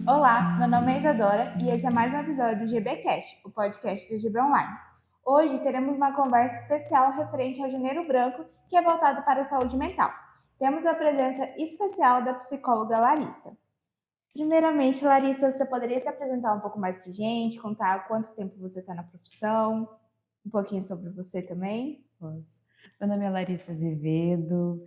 Olá, meu nome é Isadora e esse é mais um episódio do GBcast, o podcast do GB Online. Hoje teremos uma conversa especial referente ao Janeiro Branco, que é voltado para a saúde mental. Temos a presença especial da psicóloga Larissa. Primeiramente, Larissa, você poderia se apresentar um pouco mais para a gente, contar há quanto tempo você está na profissão, um pouquinho sobre você também? Posso. Meu nome é Larissa Azevedo,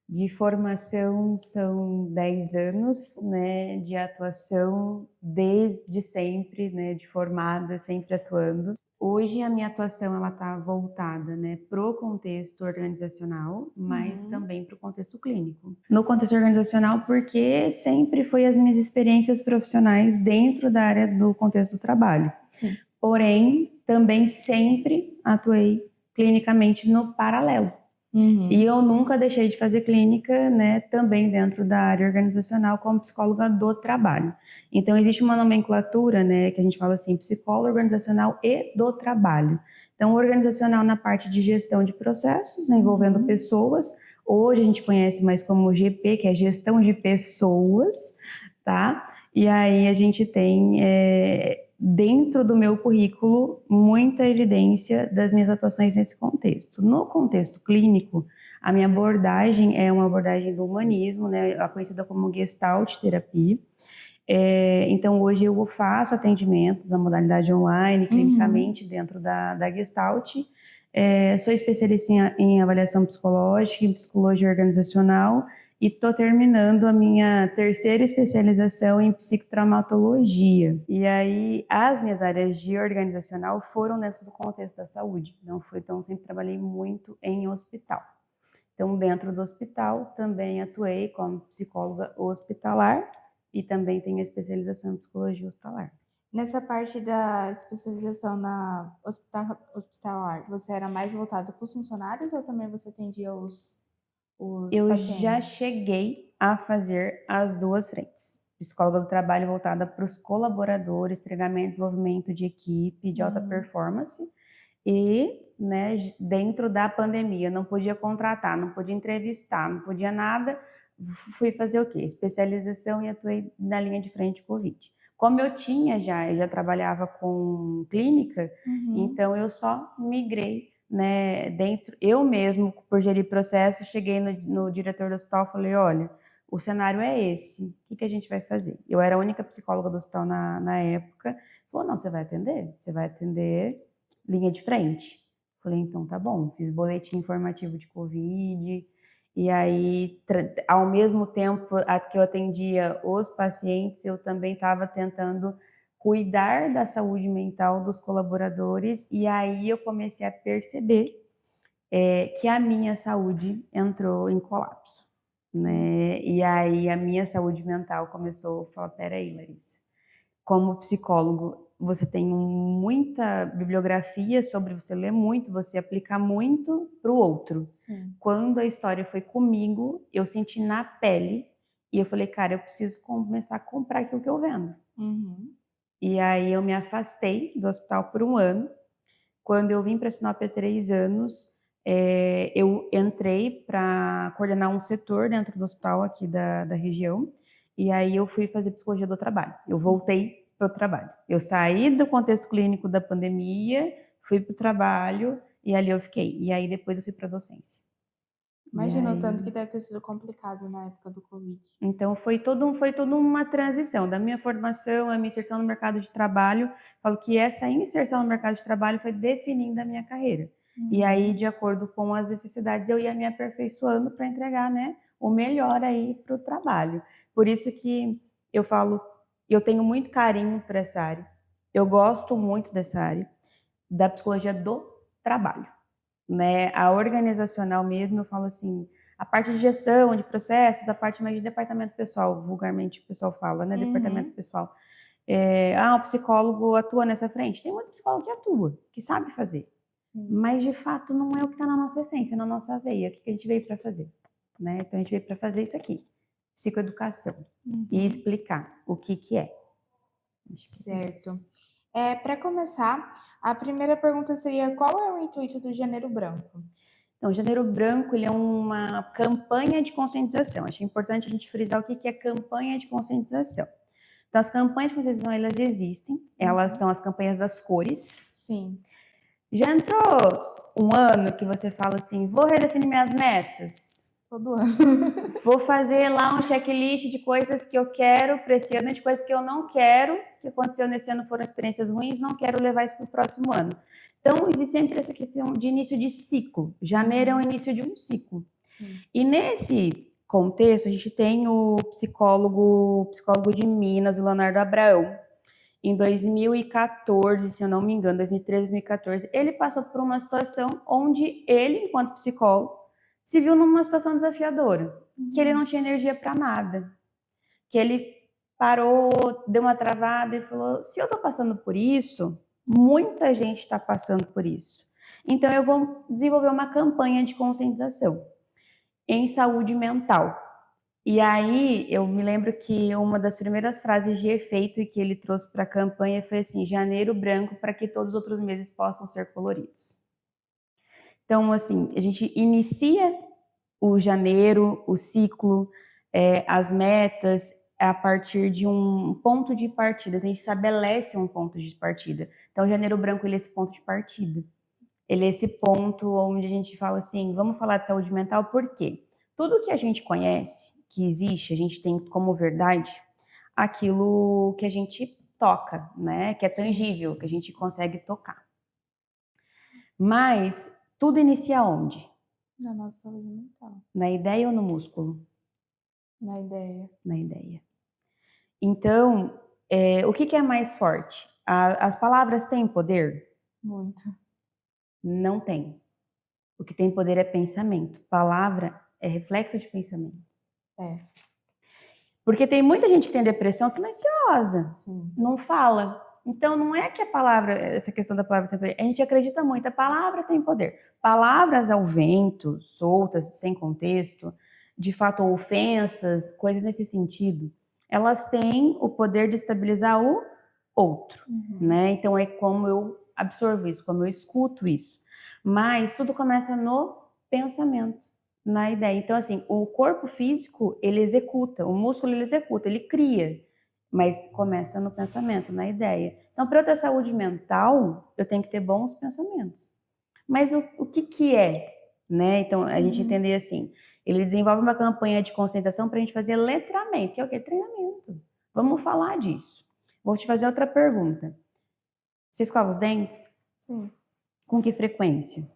de formação são 10 anos, né, de atuação desde sempre, né, de formada, sempre atuando. Hoje a minha atuação ela está voltada, né, pro contexto organizacional, mas também pro contexto clínico. No contexto organizacional, porque sempre foi as minhas experiências profissionais dentro da área do contexto do trabalho. Sim. Porém, também sempre atuei clinicamente no paralelo. E eu nunca deixei de fazer clínica, né, também dentro da área organizacional como psicóloga do trabalho. Então, existe uma nomenclatura, né, que a gente fala assim, psicóloga organizacional e do trabalho. Então, organizacional na parte de gestão de processos, envolvendo pessoas. Hoje a gente conhece mais como GP, que é gestão de pessoas, tá? E aí a gente tem dentro do meu currículo muita evidência das minhas atuações nesse contexto. No contexto clínico, a minha abordagem é uma abordagem do humanismo, né, conhecida como Gestalt terapia. Então hoje eu faço atendimento da modalidade online, clinicamente dentro da Gestalt. Sou especialista em avaliação psicológica, em psicologia organizacional, e estou terminando a minha terceira especialização em psicotraumatologia. E aí, as minhas áreas de organizacional foram dentro do contexto da saúde. Então sempre trabalhei muito em hospital. Então, dentro do hospital, também atuei como psicóloga hospitalar e também tenho especialização em psicologia hospitalar. Nessa parte da especialização na hospitalar, você era mais voltado para os funcionários ou também você atendia os Eu pacientes? já cheguei a fazer as duas frentes. Psicóloga do trabalho voltada para os colaboradores, treinamento, desenvolvimento de equipe, de alta performance. E, né, dentro da pandemia, não podia contratar, não podia entrevistar, não podia nada. Fui fazer o quê? Especialização e atuei na linha de frente Covid. Como eu já trabalhava com clínica, então eu só migrei, né, eu mesmo, por gerir processo, cheguei no diretor do hospital e falei, olha, o cenário é esse, o que a gente vai fazer? Eu era a única psicóloga do hospital na época. Ele falou, não, você vai atender linha de frente. Falei, então tá bom, fiz boletim informativo de Covid, e aí, ao mesmo tempo que eu atendia os pacientes, eu também estava tentando cuidar da saúde mental dos colaboradores, e aí eu comecei a perceber que a minha saúde entrou em colapso, né? E aí a minha saúde mental começou a falar, peraí, Larissa, como psicólogo, você tem muita bibliografia sobre você ler muito, você aplicar muito para o outro. Sim. Quando a história foi comigo, eu senti na pele e eu falei, cara, eu preciso começar a comprar aquilo que eu vendo. E aí eu me afastei do hospital por um ano. Quando eu vim para Sinop há 3 anos, eu entrei para coordenar um setor dentro do hospital aqui da região, e aí eu fui fazer psicologia do trabalho. Eu voltei para o trabalho. Eu saí do contexto clínico da pandemia, fui para o trabalho, e ali eu fiquei. E aí depois eu fui para a docência. Imagina o tanto que deve ter sido complicado na época do Covid. Então foi toda uma transição da minha formação, a minha inserção no mercado de trabalho. Falo que essa inserção no mercado de trabalho foi definindo a minha carreira. E aí, de acordo com as necessidades, eu ia me aperfeiçoando para entregar, né, o melhor aí para o trabalho. Por isso que eu falo, eu tenho muito carinho por essa área. Eu gosto muito dessa área, da psicologia do trabalho, né? A organizacional mesmo, eu falo assim, a parte de gestão, de processos, a parte mais de departamento pessoal, vulgarmente o pessoal fala, né? Departamento pessoal. O psicólogo atua nessa frente. Tem muito psicólogo que atua, que sabe fazer. Mas, de fato, não é o que está na nossa essência, na nossa veia. O que a gente veio para fazer, né? Então, a gente veio para fazer isso aqui, psicoeducação, e explicar o que é. Certo. Para começar, A primeira pergunta seria: qual é o intuito do Janeiro Branco? Então, o Janeiro Branco, ele é uma campanha de conscientização. Acho importante a gente frisar o que é campanha de conscientização. Então, as campanhas de conscientização, elas existem. Elas são as campanhas das cores. Sim. Já entrou um ano que você fala assim, vou redefinir minhas metas? Todo ano. Vou fazer lá um checklist de coisas que eu quero para esse ano, de coisas que eu não quero, que aconteceu nesse ano foram experiências ruins, não quero levar isso para o próximo ano. Então, existe sempre essa questão de início de ciclo. Janeiro é o início de um ciclo. E nesse contexto, a gente tem o psicólogo de Minas, o Leonardo Abraão. Em 2014, se eu não me engano, 2013, 2014, ele passou por uma situação onde ele, enquanto psicólogo, se viu numa situação desafiadora, que ele não tinha energia para nada, que ele parou, deu uma travada e falou, se eu estou passando por isso, muita gente está passando por isso. Então eu vou desenvolver uma campanha de conscientização em saúde mental. E aí eu me lembro que uma das primeiras frases de efeito que ele trouxe para a campanha foi assim, janeiro branco para que todos os outros meses possam ser coloridos. Então, assim, a gente inicia o janeiro, o ciclo, as metas, a partir de um ponto de partida. Então, a gente estabelece um ponto de partida. Então, o janeiro branco, ele é esse ponto de partida. Ele é esse ponto onde a gente fala assim, vamos falar de saúde mental, por quê? Tudo que a gente conhece, que existe, a gente tem como verdade aquilo que a gente toca, né? Que é tangível, que a gente consegue tocar. Mas tudo inicia onde? Na nossa saúde mental. Na ideia ou no músculo? Na ideia. Na ideia. Então, o que é mais forte? As palavras têm poder? Muito. Não tem. O que tem poder é pensamento. Palavra é reflexo de pensamento. É. Porque tem muita gente que tem depressão silenciosa, Sim. não fala. Então, não é que a palavra, essa questão da palavra tem poder, a gente acredita muito, a palavra tem poder. Palavras ao vento, soltas, sem contexto, de fato ofensas, coisas nesse sentido, elas têm o poder de estabilizar o outro, né? Então, é como eu absorvo isso, como eu escuto isso. Mas tudo começa no pensamento, na ideia. Então, assim, o corpo físico, ele executa, o músculo, ele executa, ele cria, mas começa no pensamento, na ideia. Então, para eu ter saúde mental, eu tenho que ter bons pensamentos. Mas o que é, né? Então, a gente entender assim, ele desenvolve uma campanha de conscientização para a gente fazer letramento, que é o quê? Treinamento. Vamos falar disso. Vou te fazer outra pergunta. Você escova os dentes? Sim. Com que frequência?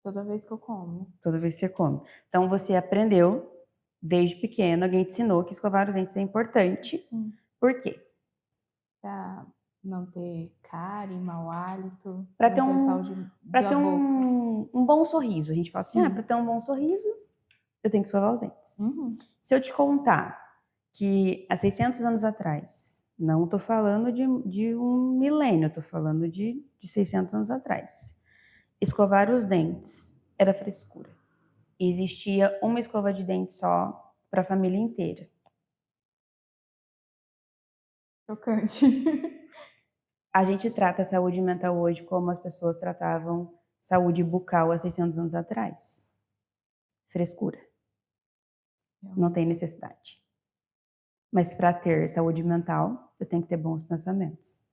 Toda vez que eu como. Toda vez que você come. Então, você aprendeu, desde pequeno, alguém te ensinou que escovar os dentes é importante. Sim. Por quê? Pra não ter cárie, mau hálito. Para ter manter a saúde para da ter boca. um bom sorriso. A gente fala assim, para ter um bom sorriso, eu tenho que escovar os dentes. Se eu te contar que há 600 anos atrás, não estou falando de um milênio, estou falando de 600 anos atrás, escovar os dentes era frescura. Existia uma escova de dente só para a família inteira. Chocante. A gente trata a saúde mental hoje como as pessoas tratavam saúde bucal há 600 anos atrás. Frescura. Não tem necessidade. Mas para ter saúde mental, eu tenho que ter bons pensamentos.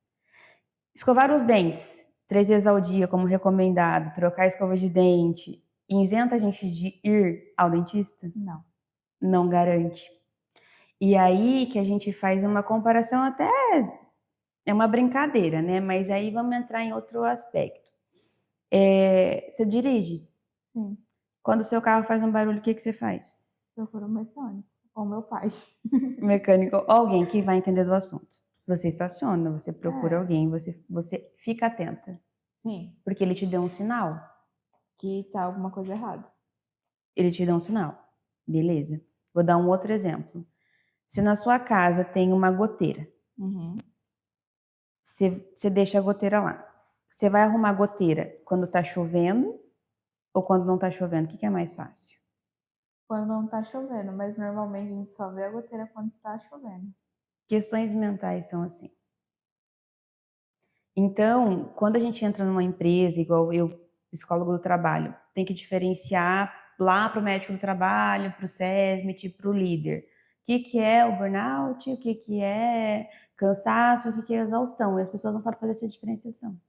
Escovar os dentes 3 vezes ao dia, como recomendado, trocar a escova de dente, isenta a gente de ir ao dentista? Não. Não garante. E aí que a gente faz uma comparação até, é uma brincadeira, né? Mas aí vamos entrar em outro aspecto. Você dirige? Sim. Quando o seu carro faz um barulho, o que você faz? Procura um mecânico. Ou meu pai. Mecânico, ou alguém que vai entender do assunto. Você estaciona, você procura alguém, você fica atenta. Sim. Porque ele te deu um sinal. Que tá alguma coisa errada. Ele te deu um sinal. Beleza. Vou dar um outro exemplo. Se na sua casa tem uma goteira, você deixa a goteira lá. Você vai arrumar a goteira quando tá chovendo ou quando não tá chovendo? O que é mais fácil? Quando não tá chovendo, mas normalmente a gente só vê a goteira quando tá chovendo. Questões mentais são assim. Então, quando a gente entra numa empresa, igual eu, psicólogo do trabalho, tem que diferenciar lá para o médico do trabalho, para o SESMIT, para o líder. O que é o burnout, o que é cansaço, o que é exaustão. E as pessoas não sabem fazer essa diferenciação.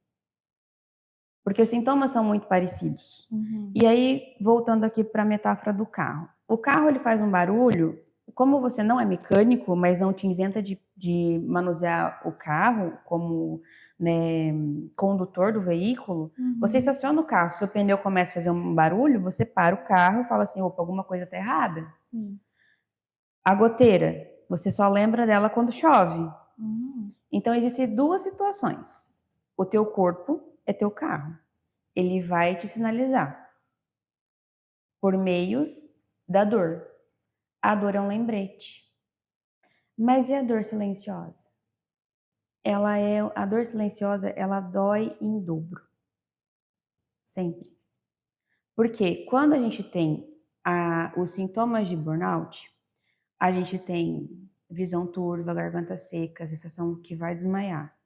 Porque os sintomas são muito parecidos. E aí, voltando aqui para a metáfora do carro. O carro, ele faz um barulho, como você não é mecânico, mas não te isenta de manusear o carro como, né, condutor do veículo, você estaciona o carro, se o pneu começa a fazer um barulho, você para o carro e fala assim, opa, alguma coisa está errada. Sim. A goteira, você só lembra dela quando chove. Uhum. Então, existem duas situações. O teu corpo é teu carro. Ele vai te sinalizar por meios da dor. A dor é um lembrete. Mas e a dor silenciosa? A dor silenciosa, ela dói em dobro. Sempre. Porque quando a gente tem os sintomas de burnout, a gente tem visão turva, garganta seca, sensação que vai desmaiar.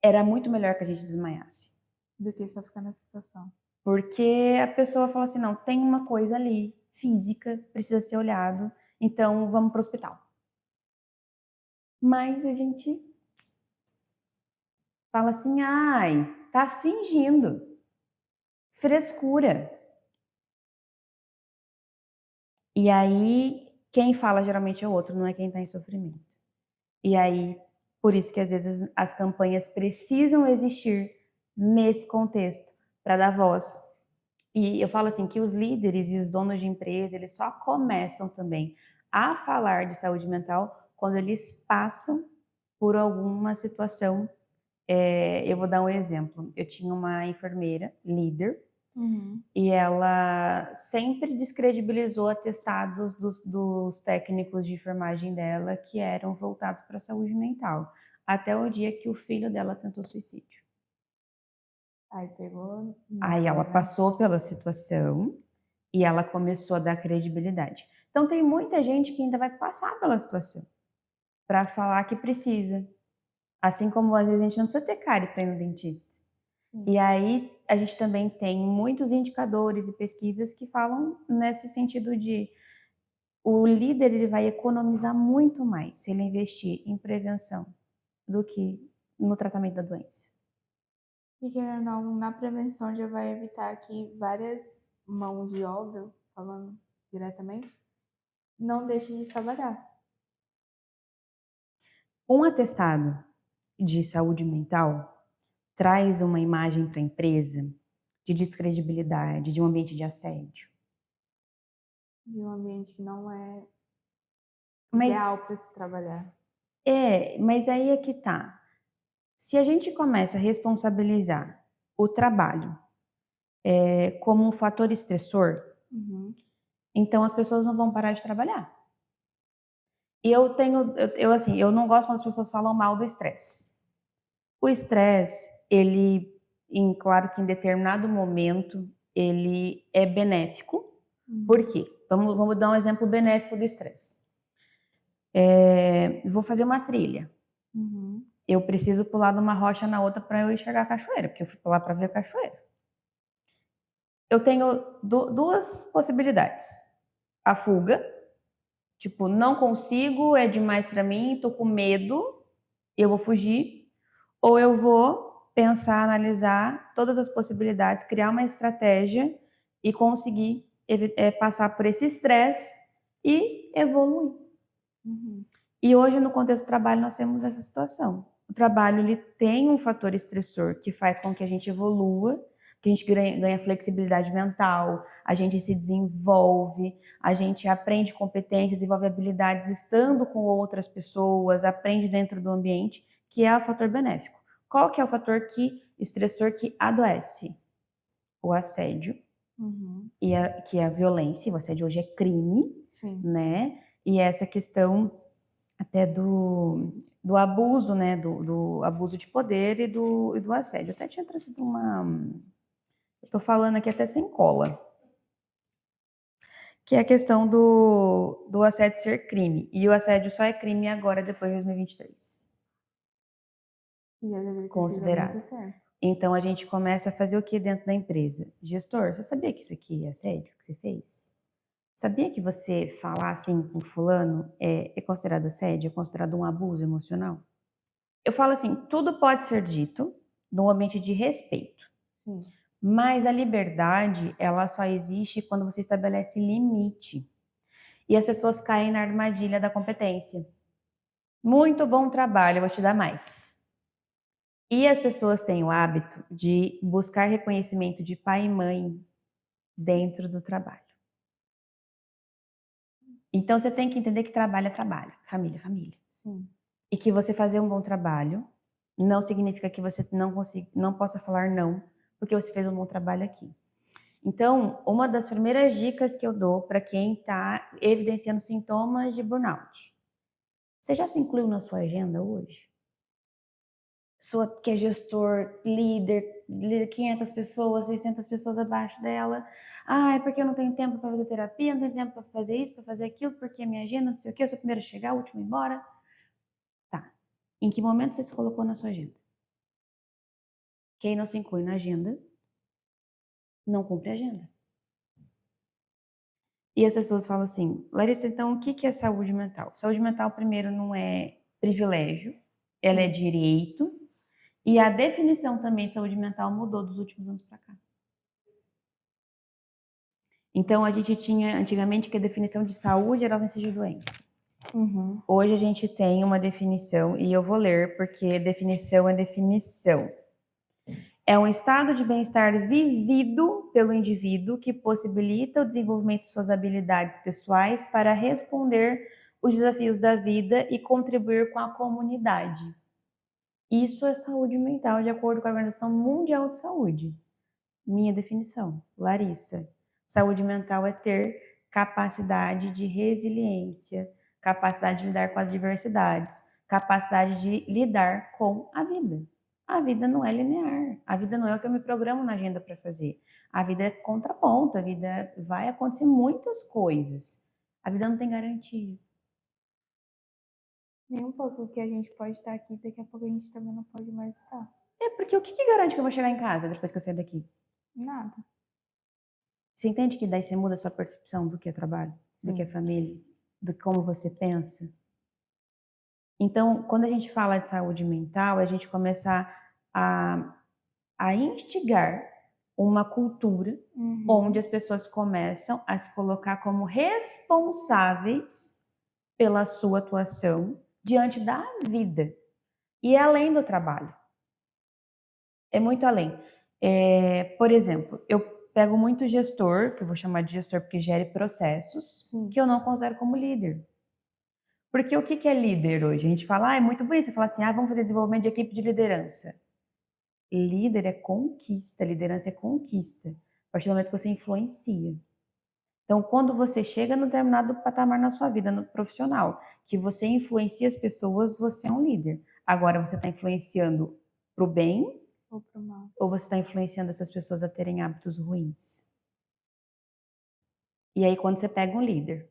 Era muito melhor que a gente desmaiasse. Do que só ficar na sensação. Porque a pessoa fala assim, não, tem uma coisa ali, física, precisa ser olhado, então vamos para o hospital. Mas a gente fala assim, ai, tá fingindo. Frescura. E aí, quem fala geralmente é o outro, não é quem está em sofrimento. E aí, por isso que às vezes as campanhas precisam existir nesse contexto, para dar voz. E eu falo assim, que os líderes e os donos de empresa, eles só começam também a falar de saúde mental quando eles passam por alguma situação. Eu vou dar um exemplo. Eu tinha uma enfermeira, líder, e ela sempre descredibilizou atestados dos técnicos de enfermagem dela que eram voltados para a saúde mental, até o dia que o filho dela tentou suicídio. Aí pegou. Aí ela passou pela situação e ela começou a dar credibilidade. Então tem muita gente que ainda vai passar pela situação para falar que precisa. Assim como às vezes a gente não precisa ter cárie para ir no dentista. E aí a gente também tem muitos indicadores e pesquisas que falam nesse sentido de o líder ele vai economizar muito mais se ele investir em prevenção do que no tratamento da doença. E querendo ou não, na prevenção já vai evitar que várias mãos de obra, falando diretamente, não deixem de trabalhar. Um atestado de saúde mental traz uma imagem para a empresa de descredibilidade, de um ambiente de assédio. De um ambiente que não é Mas ideal para se trabalhar. mas aí é que tá. Se a gente começa a responsabilizar o trabalho como um fator estressor, então as pessoas não vão parar de trabalhar. E eu não gosto quando as pessoas falam mal do estresse. O estresse, claro que em determinado momento, ele é benéfico. Por quê? Vamos dar um exemplo benéfico do estresse. Vou fazer uma trilha. Eu preciso pular de uma rocha na outra para eu enxergar a cachoeira, porque eu fui pular para ver a cachoeira. Eu tenho duas possibilidades. A fuga, tipo, não consigo, é demais para mim, tô com medo, eu vou fugir. Ou eu vou pensar, analisar todas as possibilidades, criar uma estratégia e conseguir passar por esse estresse e evoluir. E hoje, no contexto do trabalho, nós temos essa situação. O trabalho ele tem um fator estressor que faz com que a gente evolua, que a gente ganha flexibilidade mental, a gente se desenvolve, a gente aprende competências, desenvolve habilidades estando com outras pessoas, aprende dentro do ambiente, que é o fator benéfico. Qual que é o fator estressor que adoece? O assédio, que é a violência. O assédio hoje é crime, né? E essa questão até do abuso, né? Do abuso de poder e do assédio. Eu até tinha trazido estou falando aqui até sem cola. Que é a questão do assédio ser crime. E o assédio só é crime agora, depois de 2023. E já deveria ter sido há considerado. muito tempo. Então a gente começa a fazer o que dentro da empresa? Gestor, você sabia que isso aqui é assédio que você fez? Sabia que você falar assim com fulano é considerado assédio, é considerado um abuso emocional? Eu falo assim, tudo pode ser dito num ambiente de respeito. Sim. Mas a liberdade, ela só existe quando você estabelece limite. E as pessoas caem na armadilha da competência. Muito bom trabalho, eu vou te dar mais. E as pessoas têm o hábito de buscar reconhecimento de pai e mãe dentro do trabalho. Então você tem que entender que trabalho é trabalho, família é família. Sim. E que você fazer um bom trabalho não significa que você não possa falar não, porque você fez um bom trabalho aqui. Então, uma das primeiras dicas que eu dou para quem está evidenciando sintomas de burnout. Você já se incluiu na sua agenda hoje? Que é gestor, líder, 500 pessoas, 600 pessoas abaixo dela. Ah, é porque eu não tenho tempo para fazer terapia, não tenho tempo para fazer isso, para fazer aquilo, porque a minha agenda, não sei o quê, eu sou a primeira a chegar, a última a ir embora. Tá. Em que momento você se colocou na sua agenda? Quem não se inclui na agenda, não cumpre a agenda. E as pessoas falam assim, Larissa, então o que é saúde mental? Saúde mental, primeiro, não é privilégio, ela é direito, e a definição também de saúde mental mudou dos últimos anos para cá. Então, a gente tinha antigamente que a definição de saúde era ausência de doença. Uhum. Hoje a gente tem uma definição, e eu vou ler porque definição é definição. É um estado de bem-estar vivido pelo indivíduo que possibilita o desenvolvimento de suas habilidades pessoais para responder os desafios da vida e contribuir com a comunidade. Isso é saúde mental, de acordo com a Organização Mundial de Saúde. Minha definição, Larissa. Saúde mental é ter capacidade de resiliência, capacidade de lidar com as diversidades, capacidade de lidar com a vida. A vida não é linear, a vida não é o que eu me programo na agenda para fazer. A vida é contraponto, a vida vai acontecer muitas coisas. A vida não tem garantia. Nem um pouco que a gente pode estar aqui, daqui a pouco a gente também não pode mais estar. É porque o que garante que eu vou chegar em casa depois que eu sair daqui? Nada. Você entende que daí você muda a sua percepção do que é trabalho, do que é Sim. família, do que como você pensa? Então, quando a gente fala de saúde mental, a gente começa a instigar uma cultura onde as pessoas começam a se colocar como responsáveis pela sua atuação diante da vida. E é além do trabalho. É muito além. Por exemplo, eu pego muito gestor, que eu vou chamar de gestor porque gere processos, Sim. que eu não considero como líder. Porque o que é líder hoje? A gente fala, é muito bonito, você fala assim, vamos fazer desenvolvimento de equipe de liderança. Líder é conquista, liderança é conquista, a partir do momento que você influencia. Então, quando você chega no determinado patamar na sua vida, no profissional, que você influencia as pessoas, você é um líder. Agora, você está influenciando para o bem ou para o mal? Ou você está influenciando essas pessoas a terem hábitos ruins? E aí, quando você pega um líder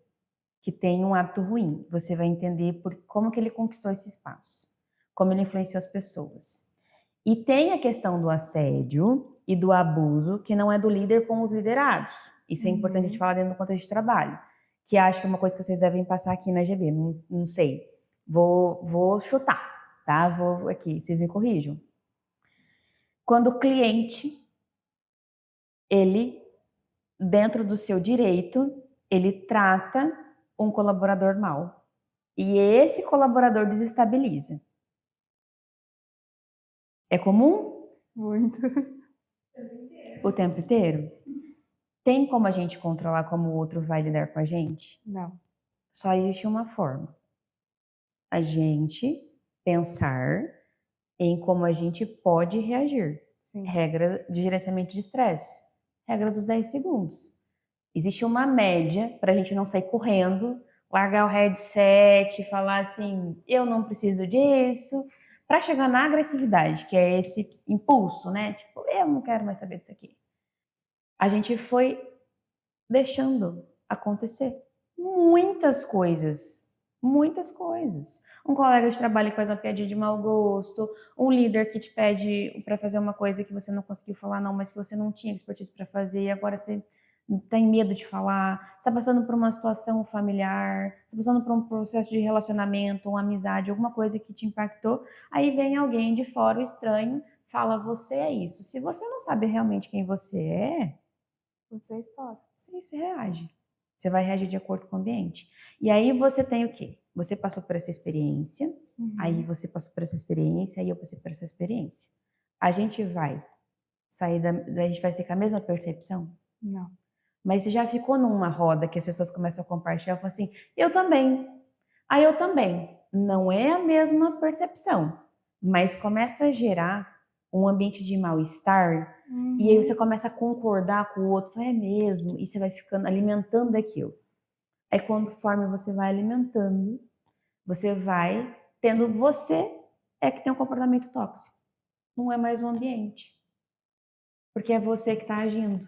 que tem um hábito ruim, você vai entender como que ele conquistou esse espaço, como ele influenciou as pessoas. E tem a questão do assédio e do abuso, que não é do líder com os liderados. Isso é importante a gente falar dentro do contexto de trabalho, que acho que é uma coisa que vocês devem passar aqui na GB, não sei. Vou chutar, tá? Vou aqui, vocês me corrijam. Quando o cliente, ele, dentro do seu direito, ele trata um colaborador mal. E esse colaborador desestabiliza. É comum? Muito. O tempo inteiro? Tem como a gente controlar como o outro vai lidar com a gente? Não. Só existe uma forma. A gente pensar em como a gente pode reagir. Sim. Regra de gerenciamento de estresse. Regra dos 10 segundos. Existe uma média para a gente não sair correndo, largar o headset, falar assim, eu não preciso disso, para chegar na agressividade, que é esse impulso, né? Tipo, eu não quero mais saber disso aqui. A gente foi deixando acontecer muitas coisas Muitas coisas. Um colega de trabalho que faz uma piadinha de mau gosto, um líder que te pede para fazer uma coisa que você não conseguiu falar não, mas que você não tinha expertise para fazer e agora você tem medo de falar, você está passando por uma situação familiar, você está passando por um processo de relacionamento, uma amizade, alguma coisa que te impactou, aí vem alguém de fora, o estranho, fala, você é isso. Se você não sabe realmente quem você é, Você escolhe. você reage. Você vai reagir de acordo com o ambiente. E aí você tem o quê? Você passou por essa experiência, aí você passou por essa experiência, aí eu passei por essa experiência. A gente vai sair a gente vai ser com a mesma percepção? Não. Mas você já ficou numa roda que as pessoas começam a compartilhar e falam assim, eu também. Ah, eu também. Não é a mesma percepção, mas começa a gerar um ambiente de mal-estar e aí você começa a concordar com o outro, é mesmo, e você vai ficando alimentando aquilo. Aí conforme você vai alimentando, você vai tendo, você é que tem um comportamento tóxico, não é mais o ambiente, porque é você que está agindo,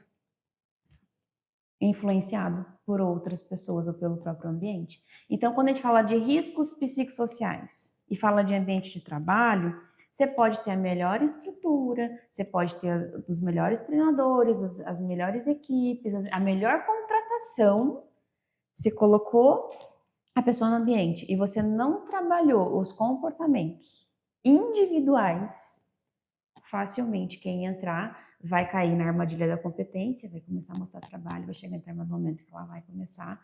influenciado por outras pessoas ou pelo próprio ambiente. Então, quando a gente fala de riscos psicossociais e fala de ambiente de trabalho, você pode ter a melhor estrutura, você pode ter os melhores treinadores, as melhores equipes, a melhor contratação. Você colocou a pessoa no ambiente e você não trabalhou os comportamentos individuais, facilmente quem entrar vai cair na armadilha da competência, vai começar a mostrar trabalho, vai chegar em determinado momento que ela vai começar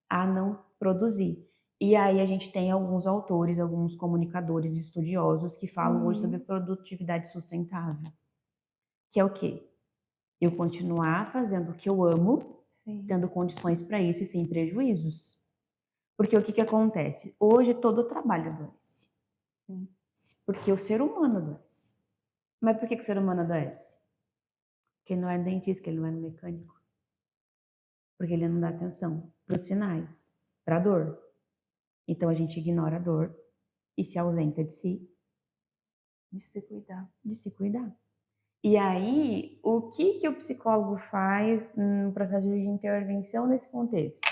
a não produzir. E aí a gente tem alguns autores, alguns comunicadores estudiosos que falam hoje sobre produtividade sustentável. Que é o quê? Eu continuar fazendo o que eu amo, tendo condições para isso e sem prejuízos. Porque o que acontece? Hoje todo o trabalho adoece. Porque o ser humano adoece. Mas por que o ser humano adoece? Porque ele não é dentista, que ele não é mecânico. Porque ele não dá atenção para os sinais, para a dor. Então a gente ignora a dor e se ausenta de si. De se cuidar. De se cuidar. E aí, o que o psicólogo faz no processo de intervenção nesse contexto?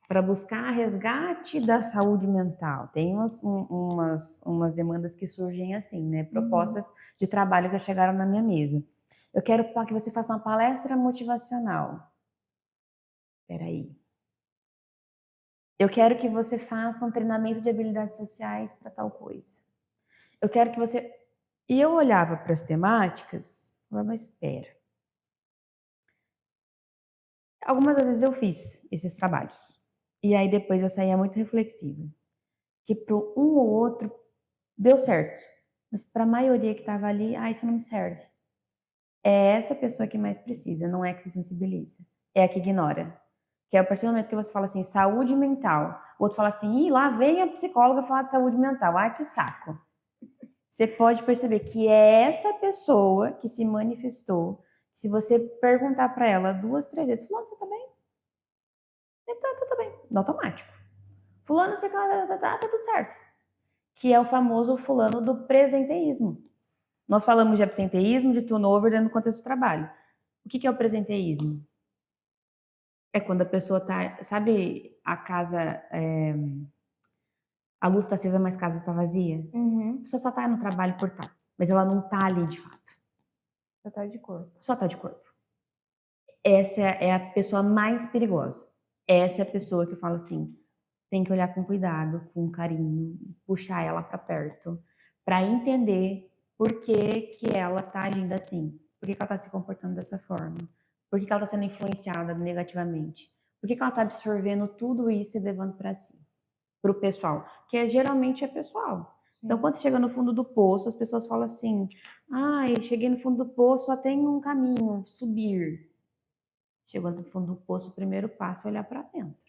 Para buscar resgate da saúde mental. Tem umas demandas que surgem assim, né? Propostas de trabalho que chegaram na minha mesa. Eu quero que você faça uma palestra motivacional. Peraí. Eu quero que você faça um treinamento de habilidades sociais para tal coisa. Eu quero que você... E eu olhava para as temáticas, falava, mas espera. Algumas vezes eu fiz esses trabalhos. E aí depois eu saía muito reflexiva. Que para um ou outro deu certo. Mas para a maioria que estava ali, isso não me serve. É essa pessoa que mais precisa, não é que se sensibiliza. É a que ignora. Que é a partir do momento que você fala assim, saúde mental, o outro fala assim, lá vem a psicóloga falar de saúde mental, que saco. Você pode perceber que é essa pessoa que se manifestou, que se você perguntar para ela 2, 3 vezes, fulano, você tá bem? Então, tudo bem, no automático. Fulano, você tá tudo certo. Que é o famoso fulano do presenteísmo. Nós falamos de absenteísmo, de turnover dentro do contexto do trabalho. O que é o presenteísmo? É quando a pessoa tá, sabe, a casa, a luz tá acesa, mas a casa tá vazia? A pessoa só tá no trabalho por estar, mas ela não tá ali de fato. Só tá de corpo. Só tá de corpo. Essa é a pessoa mais perigosa. Essa é a pessoa que eu falo assim, tem que olhar com cuidado, com carinho, puxar ela para perto, para entender por que ela tá agindo assim, por que ela tá se comportando dessa forma, por que ela tá sendo influenciada negativamente, por que ela tá absorvendo tudo isso e levando para si, para o pessoal, que geralmente é pessoal. Então, quando você chega no fundo do poço, as pessoas falam assim, eu cheguei no fundo do poço, só tem um caminho, subir. Chegou no fundo do poço, o primeiro passo é olhar para dentro.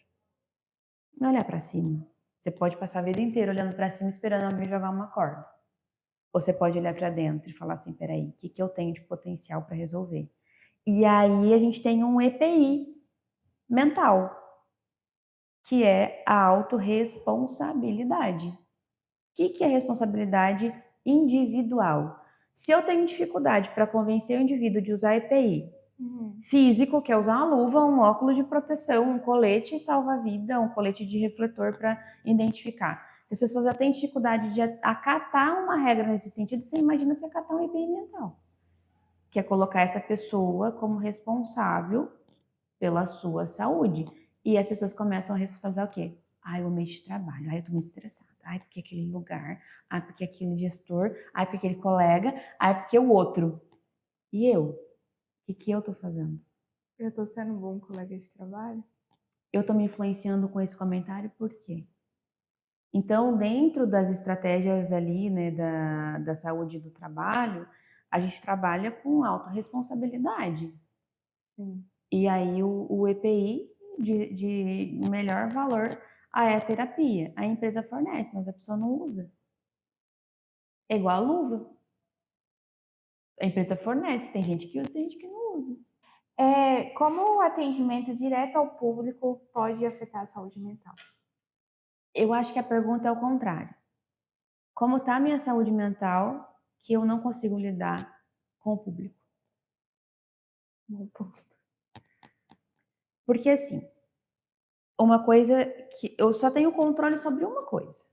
Não olhar para cima. Você pode passar a vida inteira olhando para cima esperando alguém jogar uma corda. Ou você pode olhar para dentro e falar assim, peraí, o que eu tenho de potencial para resolver? E aí a gente tem um EPI mental, que é a autorresponsabilidade. O que é responsabilidade individual? Se eu tenho dificuldade para convencer o indivíduo de usar EPI, Físico, que é usar uma luva, um óculos de proteção, um colete salva-vida, um colete de refletor para identificar. Se as pessoas já têm dificuldade de acatar uma regra nesse sentido, você imagina se acatar um EPI mental, que é colocar essa pessoa como responsável pela sua saúde. E as pessoas começam a responsabilizar o quê? Ai, o ambiente de trabalho, ai, eu tô muito estressada, ai, porque aquele lugar, ai, porque aquele gestor, ai, porque aquele colega, ai, porque o outro. E eu? O que eu tô fazendo? Eu tô sendo um bom colega de trabalho? Eu tô me influenciando com esse comentário por quê? Então, dentro das estratégias ali, né, da saúde do trabalho, a gente trabalha com autorresponsabilidade. Sim. E aí o EPI de melhor valor é a terapia. A empresa fornece, mas a pessoa não usa. É igual a luva. A empresa fornece, tem gente que usa, tem gente que não usa. Como o atendimento direto ao público pode afetar a saúde mental? Eu acho que a pergunta é o contrário. Como está a minha saúde mental que eu não consigo lidar com o público? Bom ponto. Porque assim, uma coisa que eu só tenho controle sobre uma coisa,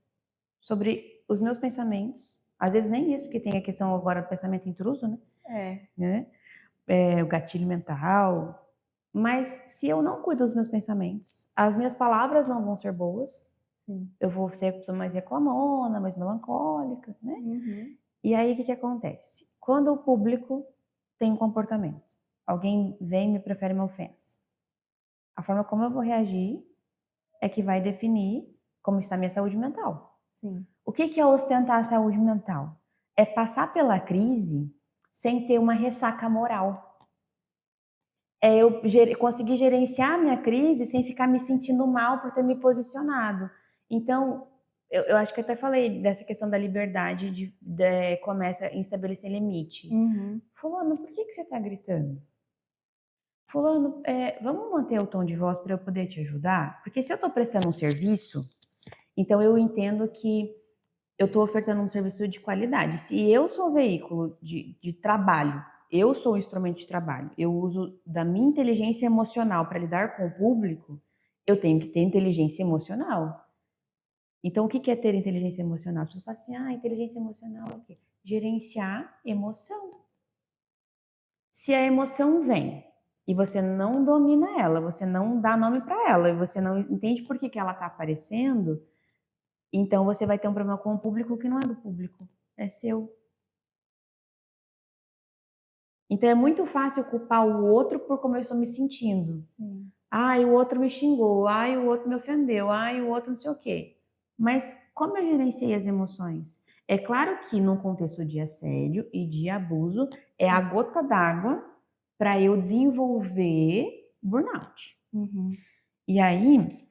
sobre os meus pensamentos. Às vezes nem isso, porque tem a questão agora do pensamento intruso, né? O gatilho mental. Mas se eu não cuido dos meus pensamentos, as minhas palavras não vão ser boas. Sim. Eu vou ser a pessoa mais reclamona, mais melancólica, né? Uhum. E aí o que acontece? Quando o público tem um comportamento, alguém vem e me profere uma ofensa, a forma como eu vou reagir é que vai definir como está a minha saúde mental. Sim. O que é ostentar a saúde mental? É passar pela crise sem ter uma ressaca moral. É eu conseguir gerenciar a minha crise sem ficar me sentindo mal por ter me posicionado. Então, eu acho que até falei dessa questão da liberdade começa em estabelecer limite. Uhum. Fulano, por que você está gritando? Fulano, vamos manter o tom de voz para eu poder te ajudar? Porque se eu estou prestando um serviço, então eu entendo que eu estou ofertando um serviço de qualidade. Se eu sou veículo de trabalho, eu sou o instrumento de trabalho, eu uso da minha inteligência emocional para lidar com o público, eu tenho que ter inteligência emocional. Então, o que é ter inteligência emocional? As pessoas falam assim, inteligência emocional é o quê? Gerenciar emoção. Se a emoção vem e você não domina ela, você não dá nome para ela, e você não entende por que ela está aparecendo, então você vai ter um problema com o público que não é do público, é seu. Então é muito fácil culpar o outro por como eu estou me sentindo. Sim. O outro me xingou, o outro me ofendeu, o outro não sei o quê. Mas como eu gerenciei as emoções? É claro que num contexto de assédio e de abuso, é a gota d'água para eu desenvolver burnout. Uhum. E aí,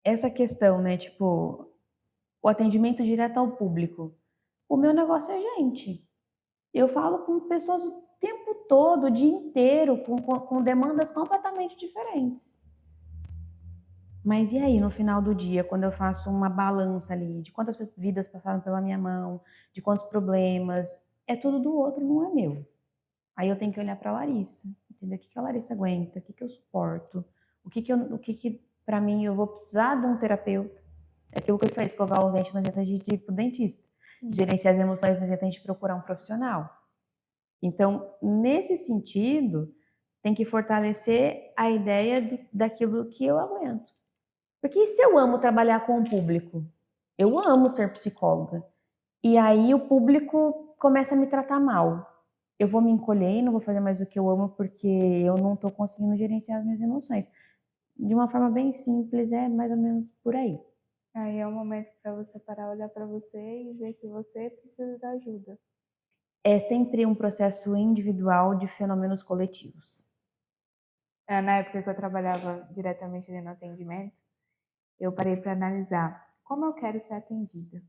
essa questão, né, tipo, o atendimento direto ao público. O meu negócio é gente. Eu falo com pessoas o tempo todo, o dia inteiro, com demandas completamente diferentes. Mas e aí, no final do dia, quando eu faço uma balança ali de quantas vidas passaram pela minha mão, de quantos problemas, é tudo do outro, não é meu. Aí eu tenho que olhar para a Larissa, entender o que a Larissa aguenta, o que eu suporto, o que para mim eu vou precisar de um terapeuta. É aquilo que eu falei, escovar os dentes, não adianta a gente ir pro dentista. Gerenciar as emoções, não adianta a gente procurar um profissional. Então, nesse sentido, tem que fortalecer a ideia daquilo que eu aguento. Porque se eu amo trabalhar com o público, eu amo ser psicóloga, e aí o público começa a me tratar mal, eu vou me encolher e não vou fazer mais o que eu amo porque eu não estou conseguindo gerenciar as minhas emoções. De uma forma bem simples, é mais ou menos por aí. Aí é o momento para você parar, olhar para você e ver que você precisa da ajuda. É sempre um processo individual de fenômenos coletivos. Na época que eu trabalhava diretamente ali no atendimento, eu parei para analisar como eu quero ser atendida,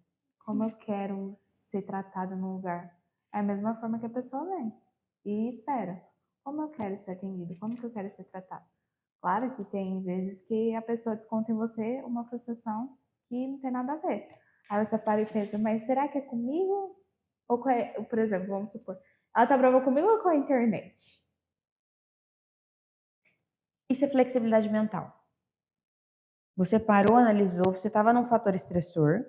como eu quero ser tratada no lugar. É a mesma forma que a pessoa vem e espera. Como eu quero ser atendida, como que eu quero ser tratada. Claro que tem vezes que a pessoa desconta em você uma frustração que não tem nada a ver. Aí você para e pensa, mas será que é comigo? Ou, por exemplo, vamos supor, Ela tá brava comigo ou com a internet? Isso é flexibilidade mental. Você parou, analisou, você estava num fator estressor,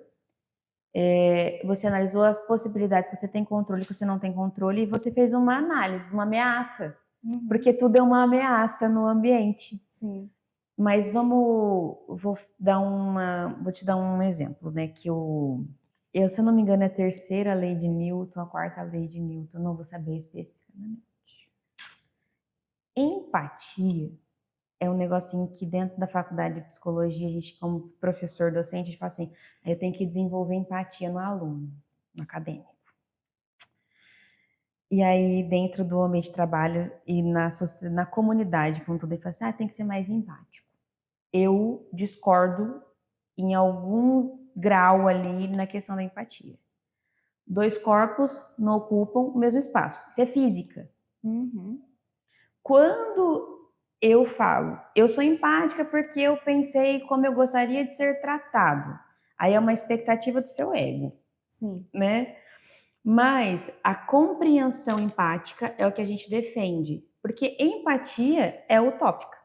você analisou as possibilidades que você tem controle, que você não tem controle, e você fez uma análise, uma ameaça. Porque tudo é uma ameaça no ambiente. Sim. Mas vou te dar um exemplo, né? Que se eu não me engano, é a terceira lei de Newton, a quarta lei de Newton, não vou saber especificamente. Empatia é um negocinho que dentro da faculdade de psicologia, a gente, como professor docente, a gente fala assim, eu tenho que desenvolver empatia no aluno, no acadêmico. E aí, dentro do ambiente de trabalho e na comunidade, com tudo, ele fala assim, tem que ser mais empático. Eu discordo em algum grau ali na questão da empatia. Dois corpos não ocupam o mesmo espaço. Isso é física. Quando eu falo, eu sou empática porque eu pensei como eu gostaria de ser tratado. Aí é uma expectativa do seu ego. Sim. Né? Mas a compreensão empática é o que a gente defende. Porque empatia é utópica.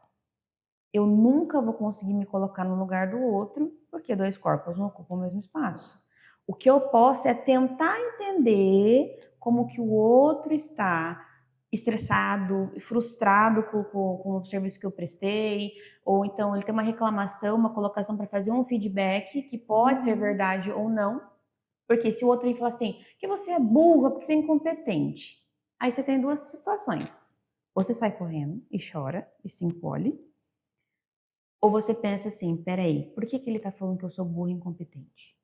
Eu nunca vou conseguir me colocar no lugar do outro, porque dois corpos não ocupam o mesmo espaço. O que eu posso é tentar entender como que o outro está estressado, frustrado com o serviço que eu prestei, ou então ele tem uma reclamação, uma colocação para fazer um feedback, que pode ser verdade ou não, porque se o outro fala assim, que você é burra, porque você é incompetente, aí você tem duas situações. Ou você sai correndo e chora e se encolhe, ou você pensa assim, peraí, por que ele tá falando que eu sou burro e incompetente?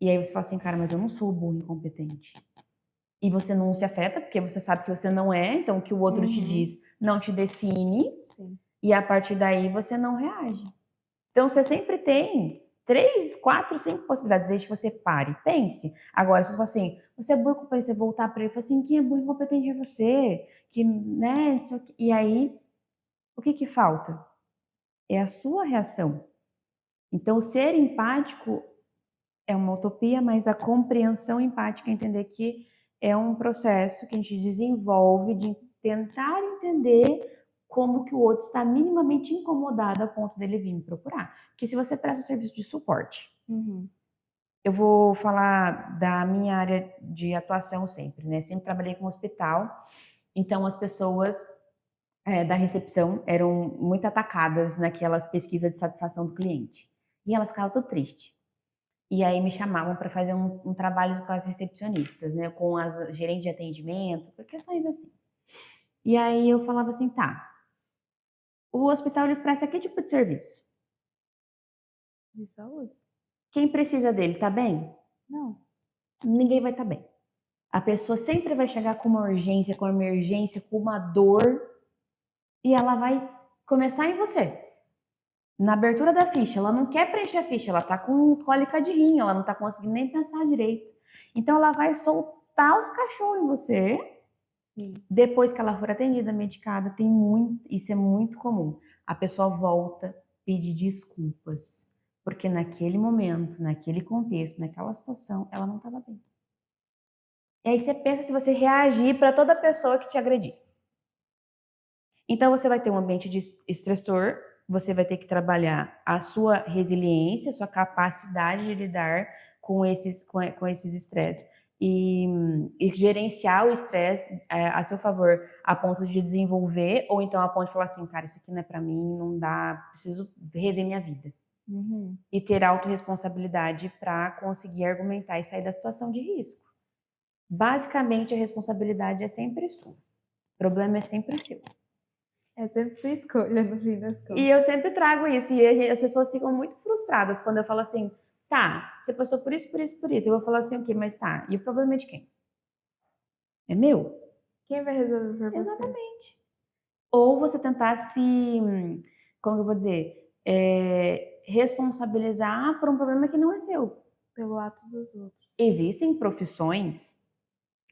E aí você fala assim, cara, mas eu não sou burro e incompetente. E você não se afeta, porque você sabe que você não é, então o que o outro te diz não te define. Sim. E a partir daí você não reage. Então você sempre tem 3, 4, 5 possibilidades, desde que você pare, pense. Agora, se você fala assim, você é burro e incompetente, você voltar para ele e falar assim, quem é burro e incompetente é você? Que, né? E aí, o que falta? É a sua reação. Então, ser empático é uma utopia, mas a compreensão empática é entender que é um processo que a gente desenvolve de tentar entender como que o outro está minimamente incomodado a ponto dele vir me procurar. Porque se você presta um serviço de suporte, eu vou falar da minha área de atuação sempre, né? Sempre trabalhei com hospital, então as pessoas da recepção eram muito atacadas naquelas pesquisas de satisfação do cliente. E elas ficavam tudo tristes. E aí me chamavam para fazer um trabalho com as recepcionistas, né? Com as gerentes de atendimento, questões assim. E aí eu falava assim, tá, o hospital ele presta que tipo de serviço? De saúde? Quem precisa dele, tá bem? Não. Ninguém vai estar bem. A pessoa sempre vai chegar com uma urgência, com uma emergência, com uma dor, e ela vai começar em você. Na abertura da ficha, ela não quer preencher a ficha, ela tá com cólica de rim, ela não tá conseguindo nem pensar direito. Então ela vai soltar os cachorros em você. Sim. Depois que ela for atendida, medicada, isso é muito comum. A pessoa volta, pedir desculpas, porque naquele momento, naquele contexto, naquela situação, ela não estava bem. E aí você pensa se você reagir para toda pessoa que te agredir. Então você vai ter um ambiente de estressor, você vai ter que trabalhar a sua resiliência, a sua capacidade de lidar com esses estresses e gerenciar o estresse a seu favor, a ponto de desenvolver, ou então a ponto de falar assim, cara, isso aqui não é para mim, não dá, preciso rever minha vida. E ter autorresponsabilidade para conseguir argumentar e sair da situação de risco. Basicamente, a responsabilidade é sempre sua. O problema é sempre seu. É sempre sua escolha, no fim das contas. E eu sempre trago isso, e as pessoas ficam muito frustradas quando eu falo assim, tá, você passou por isso, por isso, por isso. Eu vou falar assim, ok, mas tá, e o problema é de quem? É meu? Quem vai resolver por você? Exatamente. Ou você tentar como eu vou dizer, responsabilizar por um problema que não é seu. Pelo ato dos outros. Existem profissões,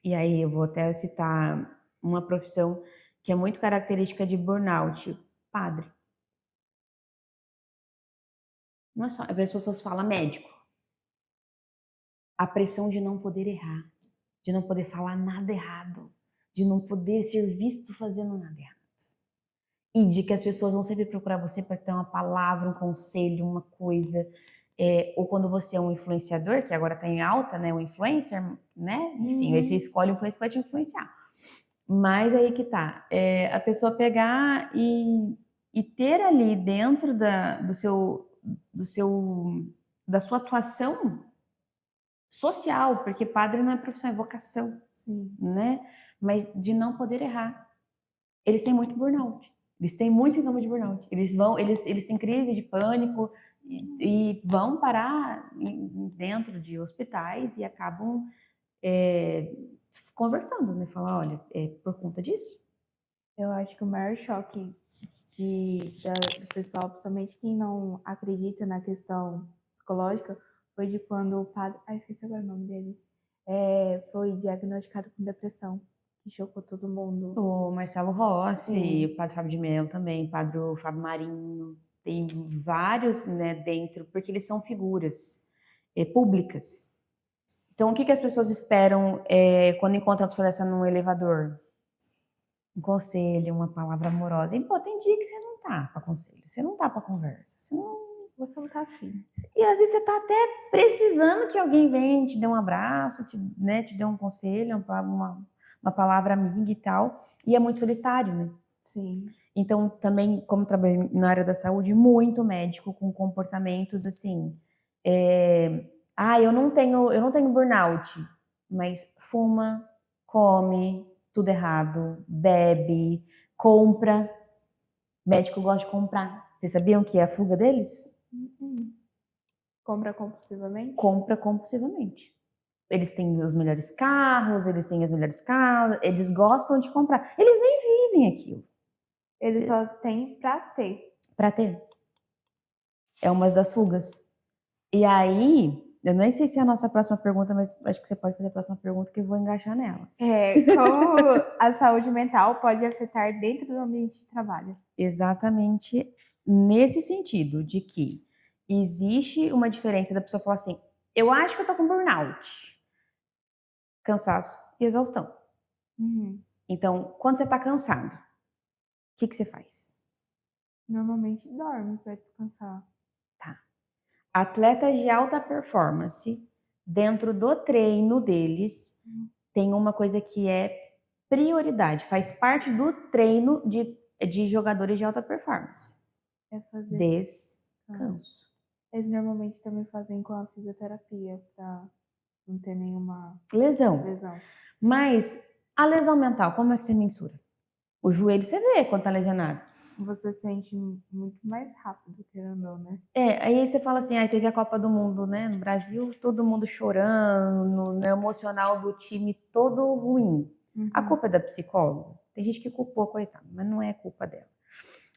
e aí eu vou até citar uma profissão que é muito característica de burnout, padre. Não é só, as pessoas falam médico. A pressão de não poder errar, de não poder falar nada errado, de não poder ser visto fazendo nada errado. E de que as pessoas vão sempre procurar você para ter uma palavra, um conselho, uma coisa. Ou quando você é um influenciador, que agora está em alta, né? O influencer, né? Enfim, aí você escolhe o influencer que vai te influenciar. Mas aí que tá. A pessoa pegar e ter ali dentro da sua atuação social, porque padre não é profissão, é vocação, Sim. né? Mas de não poder errar. Eles têm muito burnout. Eles têm muito sintoma de burnout. Eles têm crise de pânico e vão parar dentro de hospitais e acabam conversando, né? Falar, olha, por conta disso. Eu acho que o maior choque do pessoal, principalmente quem não acredita na questão psicológica, foi de quando o padre. Esqueci agora o nome dele. Foi diagnosticado com depressão, que chocou todo mundo. O Marcelo Rossi, Sim. o Padre Fábio de Mello também, o Padre Fábio Marinho, tem vários, né, dentro, porque eles são figuras públicas. Então, o que as pessoas esperam quando encontram uma pessoa dessa num elevador? Um conselho, uma palavra amorosa. E, pô, tem dia que você não tá para conselho, você não tá para conversa, Você não tá afim. E às vezes você tá até precisando que alguém venha, te dê um abraço, te dê um conselho, uma palavra amiga e tal. E é muito solitário, né? Sim. Então, também, como trabalho na área da saúde, muito médico com comportamentos assim. Eu não tenho burnout, mas fuma, come, tudo errado, bebe, compra. Médico gosta de comprar. Vocês sabiam que é a fuga deles? Compra compulsivamente? Compra compulsivamente. Eles têm os melhores carros, eles têm as melhores casas, eles gostam de comprar. Eles nem vivem aquilo. Eles só têm pra ter. Pra ter. É uma das fugas. E aí, eu nem sei se é a nossa próxima pergunta, mas acho que você pode fazer a próxima pergunta que eu vou engaixar nela. Como a saúde mental pode afetar dentro do ambiente de trabalho? Exatamente nesse sentido, de que existe uma diferença da pessoa falar assim, eu acho que eu tô com burnout. Cansaço e exaustão. Então, quando você tá cansado, o que você faz? Normalmente dorme para descansar. Tá. Atletas de alta performance, dentro do treino deles, tem uma coisa que é prioridade, faz parte do treino de jogadores de alta performance. É fazer Descanso. Eles normalmente também fazem com a fisioterapia para não ter nenhuma lesão. Mas a lesão mental, como é que você mensura? O joelho você vê quando tá lesionado. Você sente muito mais rápido, querendo ou não, né? Aí você fala assim, teve a Copa do Mundo, né? No Brasil, todo mundo chorando, né? Emocional do time todo ruim. A culpa é da psicóloga? Tem gente que culpou, coitada, mas não é culpa dela.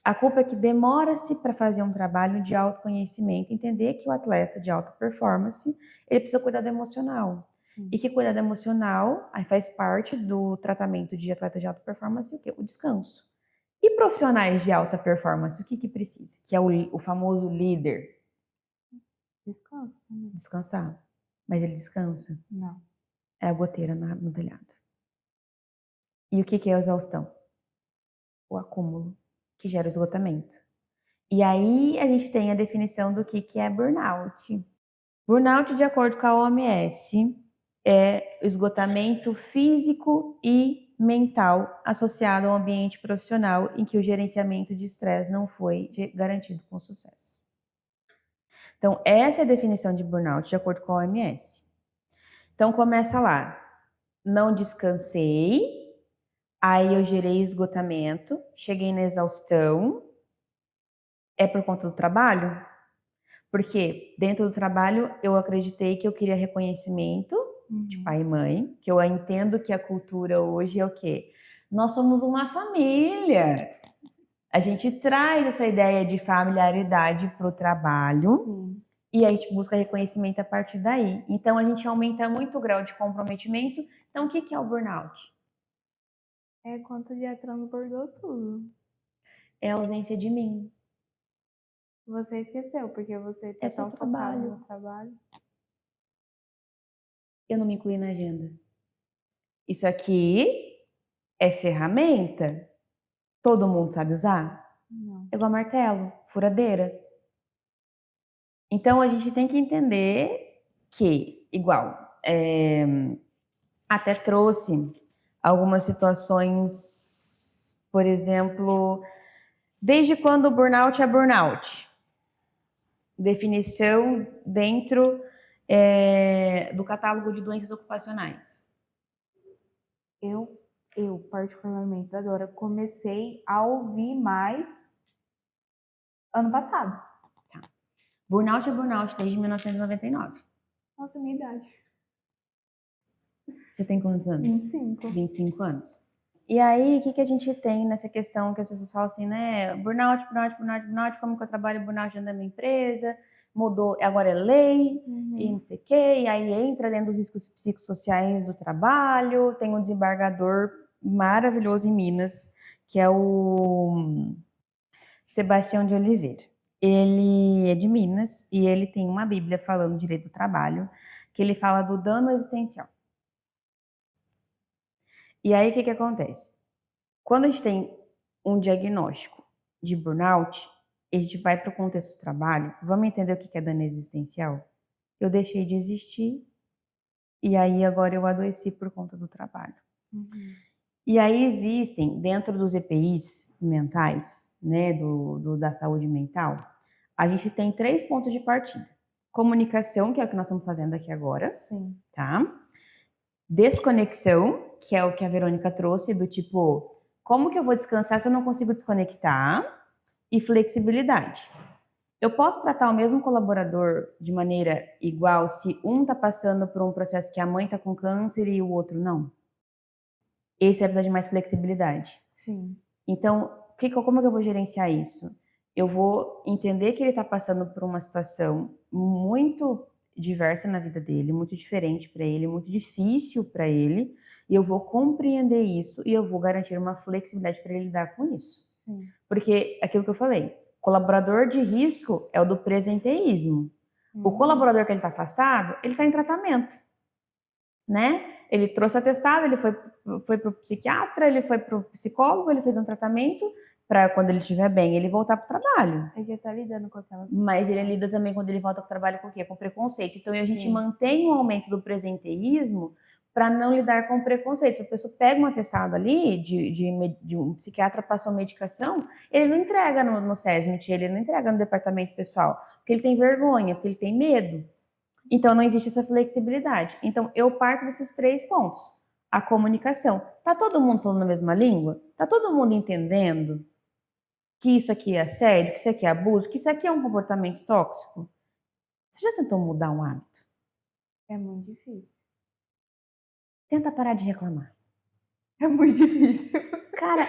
A culpa é que demora-se para fazer um trabalho de autoconhecimento, entender que o atleta de alta performance, ele precisa cuidar do emocional. E que cuidar do emocional, aí faz parte do tratamento de atleta de alta performance, o quê? O descanso. E profissionais de alta performance, o que precisa? Que é o famoso líder. Descanso também. Descansar. Mas ele descansa? Não. É a goteira no telhado. E o que é a exaustão? O acúmulo, que gera o esgotamento. E aí a gente tem a definição do que é burnout. Burnout, de acordo com a OMS, é o esgotamento físico e mental associado ao ambiente profissional em que o gerenciamento de estresse não foi garantido com sucesso. Então, essa é a definição de burnout, de acordo com a OMS. Então, começa lá. Não descansei, aí eu gerei esgotamento, cheguei na exaustão. É por conta do trabalho? Porque dentro do trabalho eu acreditei que eu queria reconhecimento de pai e mãe, que eu entendo que a cultura hoje é o quê? Nós somos uma família. A gente traz essa ideia de familiaridade para o trabalho e aí a gente busca reconhecimento a partir daí. Então a gente aumenta muito o grau de comprometimento. Então o que é o burnout? É quanto já transbordou tudo. É a ausência de mim. Você esqueceu, porque você tá tão focado no trabalho. Eu não me incluí na agenda. Isso aqui é ferramenta, todo mundo sabe usar? Não. É igual martelo, furadeira. Então, a gente tem que entender que, até trouxe algumas situações, por exemplo, desde quando o burnout é burnout? Definição dentro do catálogo de doenças ocupacionais. Eu particularmente, Isadora, comecei a ouvir mais ano passado. Tá. Burnout é burnout desde 1999. Nossa, minha idade. Você tem quantos anos? 25. 25 anos. E aí, o que a gente tem nessa questão que as pessoas falam assim, né? Burnout, como que eu trabalho burnout dentro da minha empresa? Mudou, agora é lei, e não sei o quê. E aí entra dentro dos riscos psicossociais do trabalho. Tem um desembargador maravilhoso em Minas, que é o Sebastião de Oliveira. Ele é de Minas e ele tem uma bíblia falando direito do trabalho, que ele fala do dano existencial. E aí, o que acontece? Quando a gente tem um diagnóstico de burnout, a gente vai para o contexto do trabalho, vamos entender o que é dano existencial? Eu deixei de existir e aí agora eu adoeci por conta do trabalho. E aí existem, dentro dos EPIs mentais, né, da saúde mental, a gente tem 3 pontos de partida. Comunicação, que é o que nós estamos fazendo aqui agora. Sim. Tá? Desconexão, que é o que a Verônica trouxe, do tipo, como que eu vou descansar se eu não consigo desconectar? E flexibilidade. Eu posso tratar o mesmo colaborador de maneira igual se um está passando por um processo que a mãe está com câncer e o outro não? Esse vai precisar de mais flexibilidade. Sim. Então, como que eu vou gerenciar isso? Eu vou entender que ele está passando por uma situação muito diversa na vida dele, muito diferente para ele, muito difícil para ele, e eu vou compreender isso e eu vou garantir uma flexibilidade para ele lidar com isso. Sim. Porque aquilo que eu falei, colaborador de risco é o do presenteísmo. O colaborador que ele está afastado, ele está em tratamento, né? Ele trouxe o atestado, ele foi para o psiquiatra, ele foi para o psicólogo, ele fez um tratamento para quando ele estiver bem, ele voltar para o trabalho. Ele já está lidando com aquelas... Mas ele lida também quando ele volta para o trabalho com o quê? Com preconceito. Então a gente Sim. mantém um aumento do presenteísmo para não lidar com preconceito. A pessoa pega um atestado ali, de um psiquiatra passou medicação, ele não entrega no SESMIT, ele não entrega no departamento pessoal, porque ele tem vergonha, porque ele tem medo. Então, não existe essa flexibilidade. Então, eu parto desses 3 pontos. A comunicação. Tá todo mundo falando a mesma língua? Tá todo mundo entendendo que isso aqui é assédio, que isso aqui é abuso, que isso aqui é um comportamento tóxico? Você já tentou mudar um hábito? É muito difícil. Tenta parar de reclamar. É muito difícil. Cara,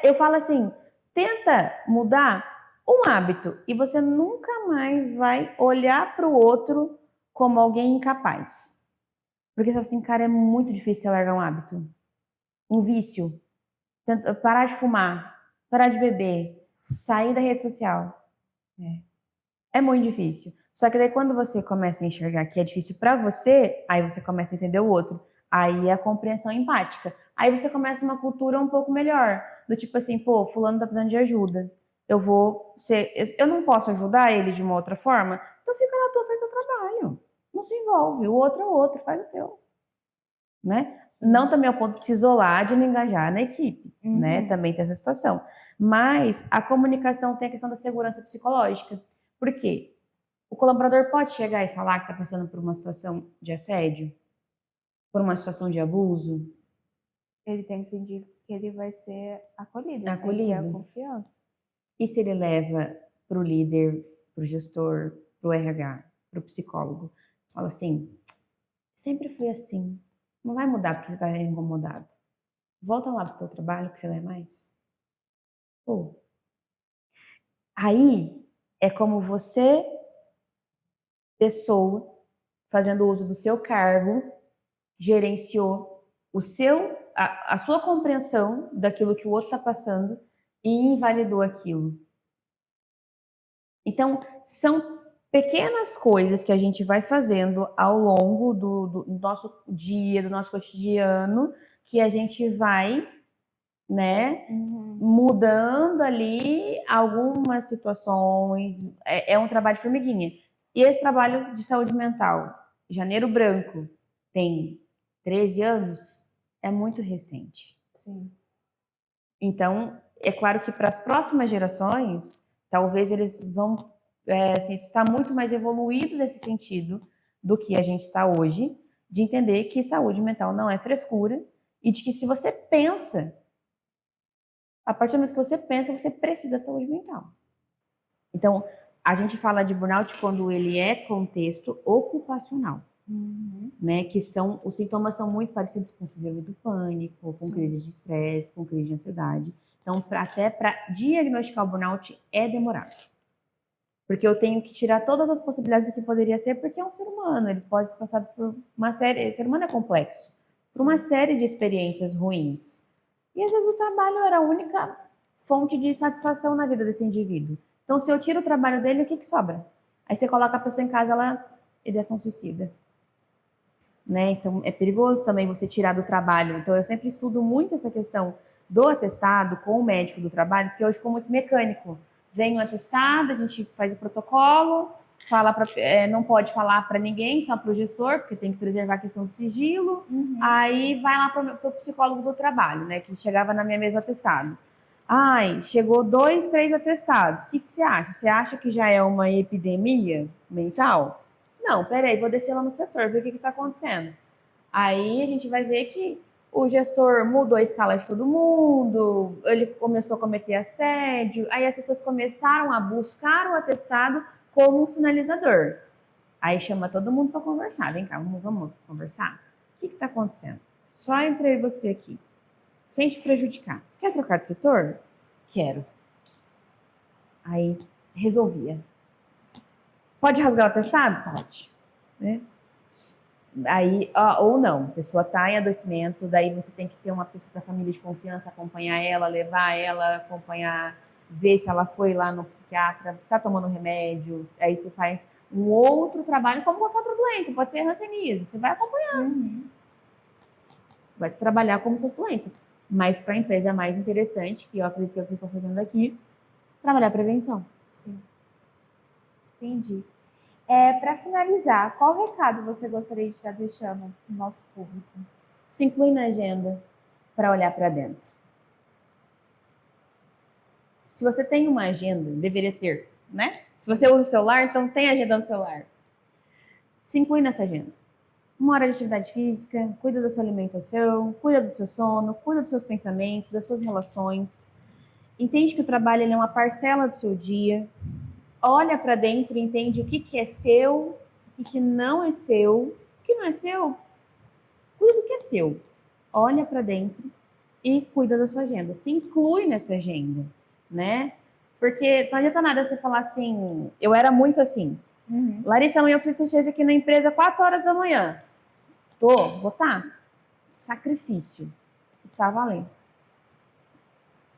eu falo assim, tenta mudar um hábito e você nunca mais vai olhar para o outro como alguém incapaz. Porque você fala assim, cara, é muito difícil largar um hábito. Um vício. Parar de fumar, parar de beber, sair da rede social. É muito difícil. Só que daí quando você começa a enxergar que é difícil para você, aí você começa a entender o outro. Aí é a compreensão empática. Aí você começa uma cultura um pouco melhor. Do tipo assim, pô, fulano tá precisando de ajuda. Eu não posso ajudar ele de uma outra forma? Então fica na tua, faz o trabalho. Não se envolve. O outro é o outro, faz o teu. Né? Não também ao ponto de se isolar, de não engajar na equipe, né? Também tem essa situação. Mas a comunicação tem a questão da segurança psicológica. Por quê? O colaborador pode chegar e falar que está passando por uma situação de assédio, por uma situação de abuso. Ele tem que sentir que ele vai ser acolhido. Tem que ter a confiança. E se ele leva para o líder, para o gestor, para o RH, para o psicólogo, fala assim, sempre foi assim. Não vai mudar porque você está incomodado. Volta lá para o teu trabalho que você não é mais. Pô. Aí é como você, pessoa, fazendo uso do seu cargo, gerenciou a sua compreensão daquilo que o outro está passando e invalidou aquilo. Então, são pequenas coisas que a gente vai fazendo ao longo do nosso dia, do nosso cotidiano, que a gente vai né? Mudando ali algumas situações. É um trabalho de formiguinha. E esse trabalho de saúde mental, Janeiro Branco, tem 13 anos, é muito recente. Sim. Então, é claro que para as próximas gerações, talvez eles vão assim, estar muito mais evoluídos nesse sentido do que a gente está hoje, de entender que saúde mental não é frescura e de que se você pensa, a partir do momento que você pensa, você precisa de saúde mental. Então, a gente fala de burnout quando ele é contexto ocupacional, né? Que os sintomas são muito parecidos com síndrome do pânico, com crise de estresse, com crise de ansiedade. Então, até para diagnosticar o burnout é demorado. Porque eu tenho que tirar todas as possibilidades do que poderia ser, porque é um ser humano, ele pode ter passado por uma série, ser humano é complexo, por uma série de experiências ruins. E às vezes o trabalho era a única fonte de satisfação na vida desse indivíduo. Então, se eu tiro o trabalho dele, o que sobra? Aí você coloca a pessoa em casa, ela ideação suicida. Né? Então, é perigoso também você tirar do trabalho. Então, eu sempre estudo muito essa questão do atestado com o médico do trabalho, porque hoje ficou muito mecânico. Vem o atestado, a gente faz o protocolo, não pode falar para ninguém, só para o gestor, porque tem que preservar a questão do sigilo. Aí vai lá para o psicólogo do trabalho, né? Que chegava na minha mesa o atestado. Ai, chegou 2, 3 atestados. O que você acha? Você acha que já é uma epidemia mental? Não, peraí, vou descer lá no setor, ver o que está acontecendo. Aí a gente vai ver que o gestor mudou a escala de todo mundo, ele começou a cometer assédio, aí as pessoas começaram a buscar o atestado como um sinalizador. Aí chama todo mundo para conversar. Vem cá, vamos conversar? O que está acontecendo? Só entre eu e você aqui. Sem te prejudicar. Quer trocar de setor? Quero. Aí resolvia. Pode rasgar o atestado? Pode. Né? Aí, ou não, a pessoa está em adoecimento, daí você tem que ter uma pessoa da família de confiança, acompanhar ela, levar ela, acompanhar, ver se ela foi lá no psiquiatra, está tomando remédio, aí você faz um outro trabalho, como qualquer outra doença, pode ser hanseníase, você vai acompanhar. Vai trabalhar como suas doenças. Mas para a empresa é mais interessante, que eu acredito que é o que estão fazendo aqui, trabalhar a prevenção. Sim. Entendi. Para finalizar, qual recado você gostaria de estar deixando para o nosso público? Se inclui na agenda para olhar para dentro. Se você tem uma agenda, deveria ter, né? Se você usa o celular, então tem agenda no celular. Se inclui nessa agenda. Uma hora de atividade física, cuida da sua alimentação, cuida do seu sono, cuida dos seus pensamentos, das suas relações. Entende que o trabalho é uma parcela do seu dia. Olha para dentro e entende o que é seu, o que não é seu. O que não é seu, cuida do que é seu. Olha para dentro e cuida da sua agenda. Se inclui nessa agenda, né? Porque não adianta nada você falar assim, eu era muito assim. Larissa, amanhã eu preciso estar aqui na empresa 4 horas da manhã. Vou estar. Sacrifício. Está valendo.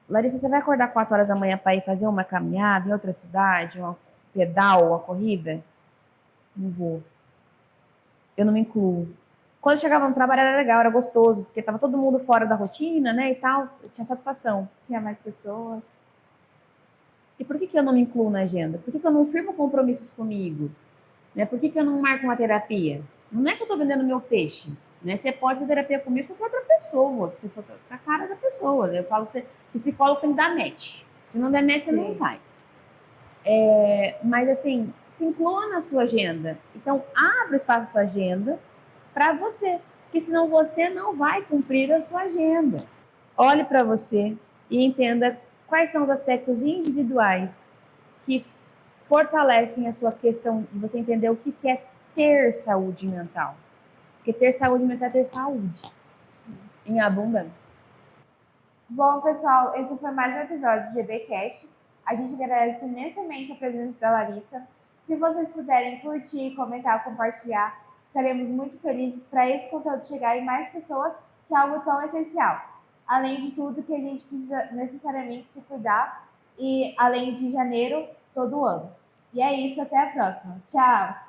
Larissa, você vai acordar 4 horas da manhã para ir fazer uma caminhada em outra cidade, um pedal, uma corrida? Não vou. Eu não me incluo. Quando eu chegava no trabalho era legal, era gostoso, porque estava todo mundo fora da rotina, né, e tal, eu tinha satisfação. Tinha mais pessoas. E por que eu não me incluo na agenda? Por que eu não firmo compromissos comigo? Né? Por que eu não marco uma terapia? Não é que eu estou vendendo meu peixe. Né? Você pode fazer terapia comigo com outra pessoa, se for com a cara da pessoa. Eu falo que psicólogo tem que dar match. Se não der match, você não faz. Mas assim, se inclua na sua agenda. Então, abra espaço na sua agenda para você. Porque senão você não vai cumprir a sua agenda. Olhe para você e entenda quais são os aspectos individuais que fortalecem a sua questão de você entender o que é ter saúde mental. Porque ter saúde mental é ter saúde. Sim. Em abundância. Bom, pessoal, esse foi mais um episódio do GBcast. A gente agradece imensamente a presença da Larissa. Se vocês puderem curtir, comentar, compartilhar, ficaremos muito felizes para esse conteúdo chegar em mais pessoas, que é algo tão essencial. Além de tudo que a gente precisa necessariamente se cuidar, e além de janeiro, todo ano. E é isso, até a próxima. Tchau!